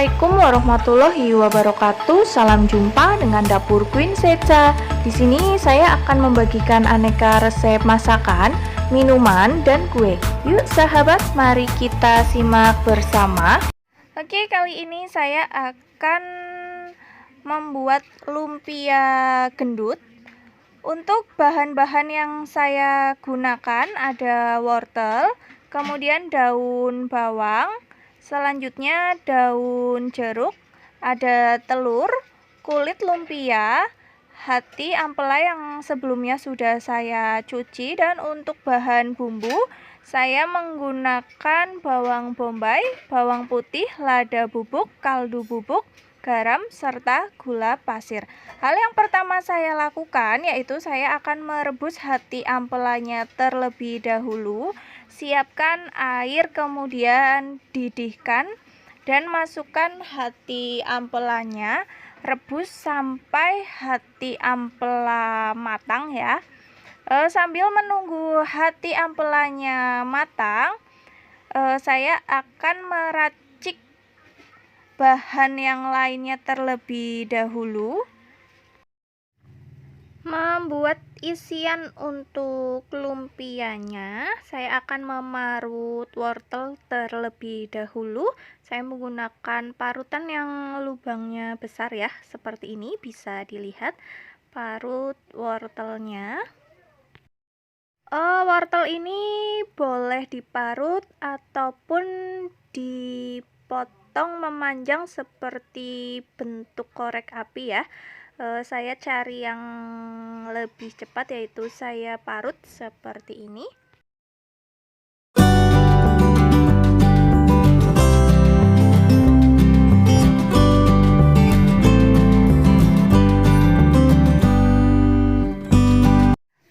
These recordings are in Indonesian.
Assalamualaikum warahmatullahi wabarakatuh. Salam jumpa dengan Dapur Queen Seca. Di sini saya akan membagikan aneka resep masakan, minuman, dan kue. Yuk sahabat, mari kita simak bersama. Oke, kali ini saya akan membuat lumpia gendut. Untuk bahan-bahan yang saya gunakan ada wortel, kemudian daun bawang, selanjutnya daun jeruk, ada telur, kulit lumpia, hati ampela yang sebelumnya sudah saya cuci, dan untuk bahan bumbu saya menggunakan bawang bombay, bawang putih, lada bubuk, kaldu bubuk, garam, serta gula pasir. Hal yang pertama saya lakukan yaitu saya akan merebus hati ampelanya terlebih dahulu. Siapkan air, kemudian didihkan dan masukkan hati ampelanya. Rebus sampai hati ampela matang ya. Sambil menunggu hati ampelanya matang, saya akan meracik bahan yang lainnya terlebih dahulu. Membuat isian untuk lumpianya, saya akan memarut wortel terlebih dahulu. Saya menggunakan parutan yang lubangnya besar ya, seperti ini, bisa dilihat. Parut wortelnya. Wortel ini boleh diparut ataupun dipotong memanjang seperti bentuk korek api ya. Saya cari yang lebih cepat, yaitu saya parut seperti ini.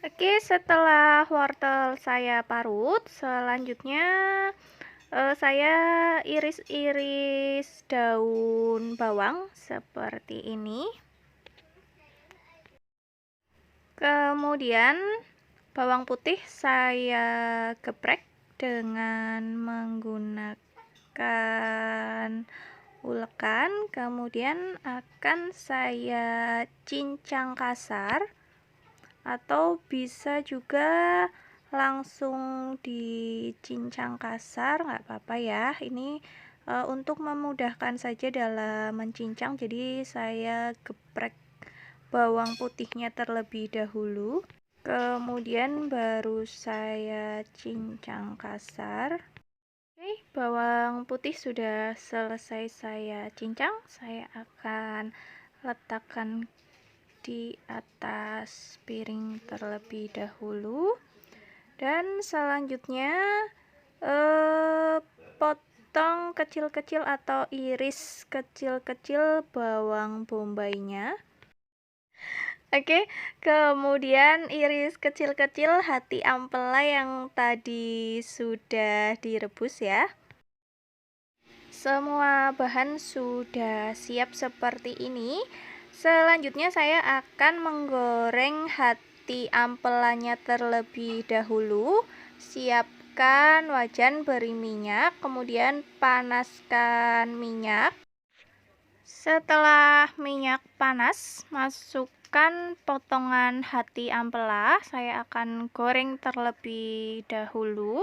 Oke, setelah wortel saya parut, selanjutnya saya iris-iris daun bawang seperti ini. Kemudian bawang putih saya geprek dengan menggunakan ulekan, kemudian akan saya cincang kasar, atau bisa juga langsung dicincang kasar, nggak apa-apa ya. Ini untuk memudahkan saja dalam mencincang, jadi saya geprek bawang putihnya terlebih dahulu, kemudian baru saya cincang kasar. Oke, bawang putih sudah selesai saya cincang. Saya akan letakkan di atas piring terlebih dahulu, dan selanjutnya potong kecil-kecil atau iris kecil-kecil bawang bombaynya. Oke, kemudian iris kecil-kecil hati ampela yang tadi sudah direbus ya. Semua bahan sudah siap seperti ini. Selanjutnya saya akan menggoreng hati ampelanya terlebih dahulu. Siapkan wajan, beri minyak, kemudian panaskan minyak. Setelah minyak panas, masukkan potongan hati ampela. Saya akan goreng terlebih dahulu.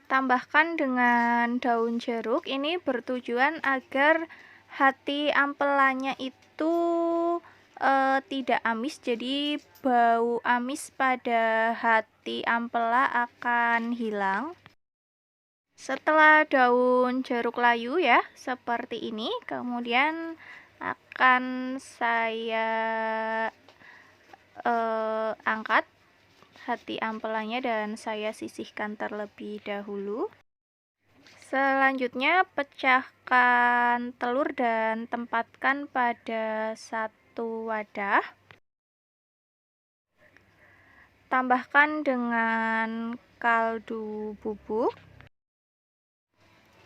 Tambahkan dengan daun jeruk. Ini bertujuan agar hati ampelanya itu tidak amis, jadi bau amis pada hati ampela akan hilang. Setelah daun jeruk layu ya, seperti ini, kemudian akan saya angkat hati ampelanya dan saya sisihkan terlebih dahulu. Selanjutnya pecahkan telur dan tempatkan pada satu wadah. Tambahkan dengan kaldu bubuk.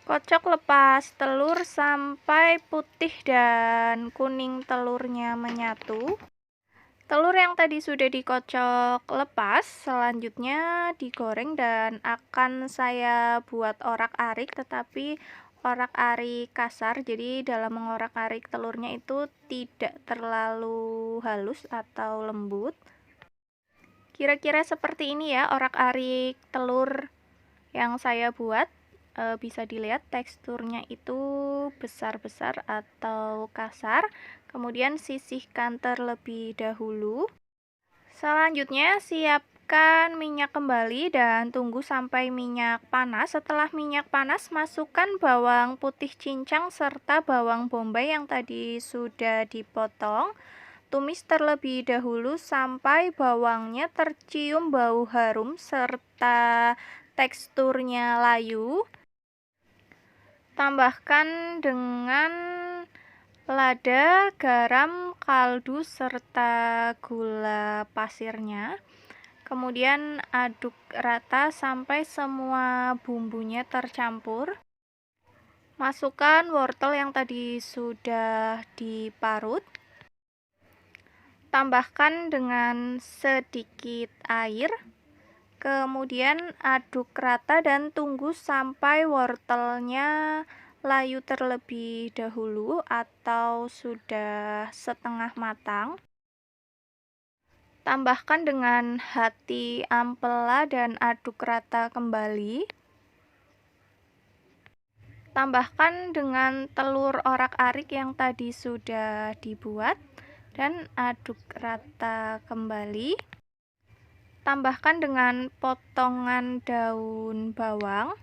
Kocok lepas telur sampai putih dan kuning telurnya menyatu. Telur yang tadi sudah dikocok lepas, selanjutnya digoreng dan akan saya buat orak-arik, tetapi orak-arik kasar, jadi dalam mengorak-arik telurnya itu tidak terlalu halus atau lembut. Kira-kira seperti ini ya orak-arik telur yang saya buat. Bisa dilihat teksturnya itu besar-besar atau kasar. Kemudian sisihkan terlebih dahulu. Selanjutnya siapkan minyak kembali dan tunggu sampai minyak panas. Setelah minyak panas, masukkan bawang putih cincang serta bawang bombay yang tadi sudah dipotong. Tumis terlebih dahulu sampai bawangnya tercium bau harum serta teksturnya layu. Tambahkan dengan lada, garam, kaldu, serta gula pasirnya. Kemudian aduk rata sampai semua bumbunya tercampur. Masukkan wortel yang tadi sudah diparut. Tambahkan dengan sedikit air. Kemudian aduk rata dan tunggu sampai wortelnya layu terlebih dahulu atau sudah setengah matang. Tambahkan dengan hati ampela dan aduk rata kembali. Tambahkan dengan telur orak-arik yang tadi sudah dibuat dan aduk rata kembali. Tambahkan dengan potongan daun bawang.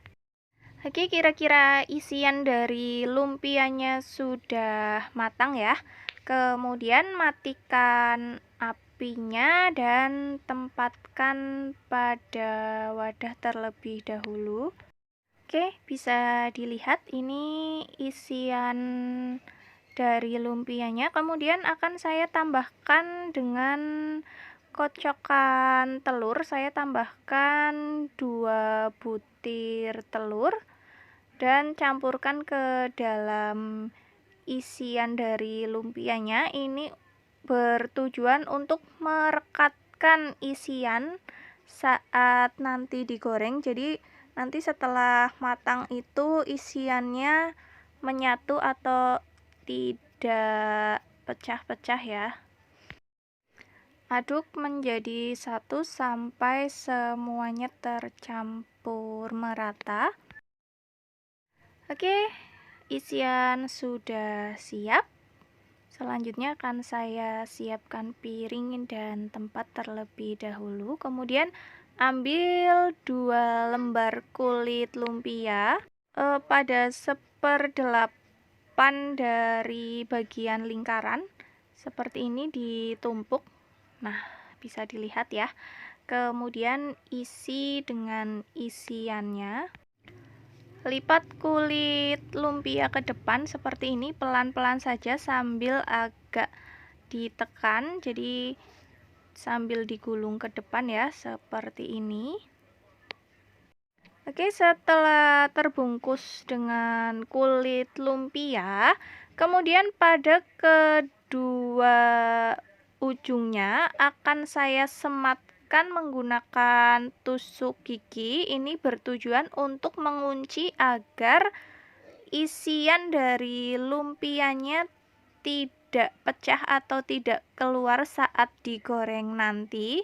Oke, kira-kira isian dari lumpianya sudah matang ya. Kemudian matikan apinya dan tempatkan pada wadah terlebih dahulu. Oke, bisa dilihat ini isian dari lumpianya. Kemudian akan saya tambahkan dengan kocokan telur. Saya tambahkan 2 butir telur dan campurkan ke dalam isian dari lumpianya. Ini bertujuan untuk merekatkan isian saat nanti digoreng. Jadi nanti setelah matang itu isiannya menyatu atau tidak pecah-pecah ya. Aduk menjadi satu sampai semuanya tercampur merata. Oke, isian sudah siap. Selanjutnya akan saya siapkan piring dan tempat terlebih dahulu. Kemudian ambil 2 lembar kulit lumpia. Pada 1/8 dari bagian lingkaran. Seperti ini ditumpuk. Nah, bisa dilihat ya. Kemudian isi dengan isiannya. Lipat kulit lumpia ke depan seperti ini, pelan-pelan saja sambil agak ditekan. Jadi sambil digulung ke depan ya, seperti ini. Oke, setelah terbungkus dengan kulit lumpia, kemudian pada kedua ujungnya akan saya sematkan menggunakan tusuk gigi. Ini bertujuan untuk mengunci agar isian dari lumpianya tidak pecah atau tidak keluar saat digoreng nanti.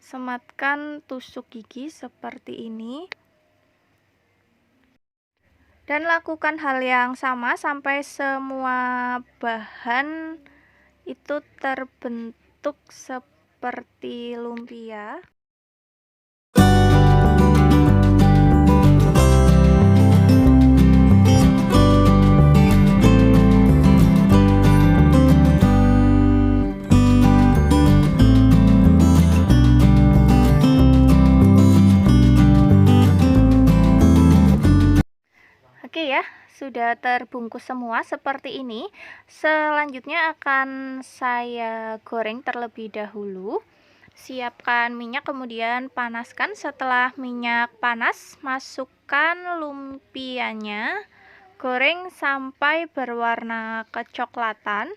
Sematkan tusuk gigi seperti ini. Dan lakukan hal yang sama sampai semua bahan itu terbentuk seperti lumpia. Oke ya, sudah terbungkus semua seperti ini. Selanjutnya akan saya goreng terlebih dahulu. Siapkan minyak, kemudian panaskan. Setelah minyak panas, masukkan lumpianya. Goreng sampai berwarna kecoklatan.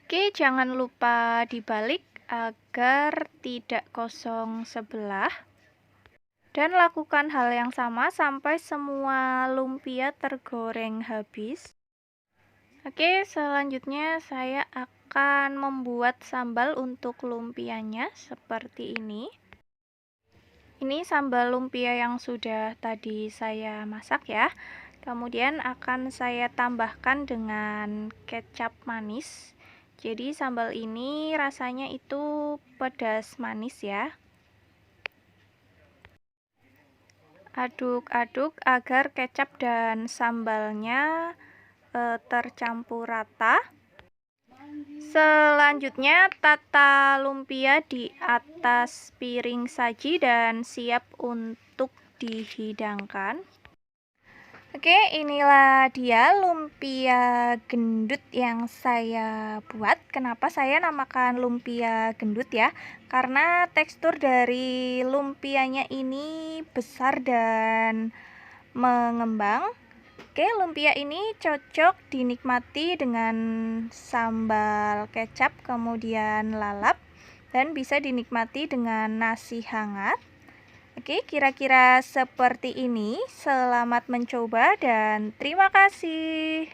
Oke, jangan lupa dibalik agar tidak kosong sebelah. Dan lakukan hal yang sama sampai semua lumpia tergoreng habis. Oke, selanjutnya saya akan membuat sambal untuk lumpianya seperti ini. Ini sambal lumpia yang sudah tadi saya masak ya. Kemudian akan saya tambahkan dengan kecap manis. Jadi sambal ini rasanya itu pedas manis ya. Aduk-aduk agar kecap dan sambalnya tercampur rata. Selanjutnya tata lumpia di atas piring saji dan siap untuk dihidangkan. Oke, inilah dia lumpia gendut yang saya buat. Kenapa saya namakan lumpia gendut ya? Karena tekstur dari lumpianya ini besar dan mengembang. Oke, lumpia ini cocok dinikmati dengan sambal kecap, kemudian lalap, dan bisa dinikmati dengan nasi hangat. Oke, kira-kira seperti ini. Selamat mencoba dan terima kasih.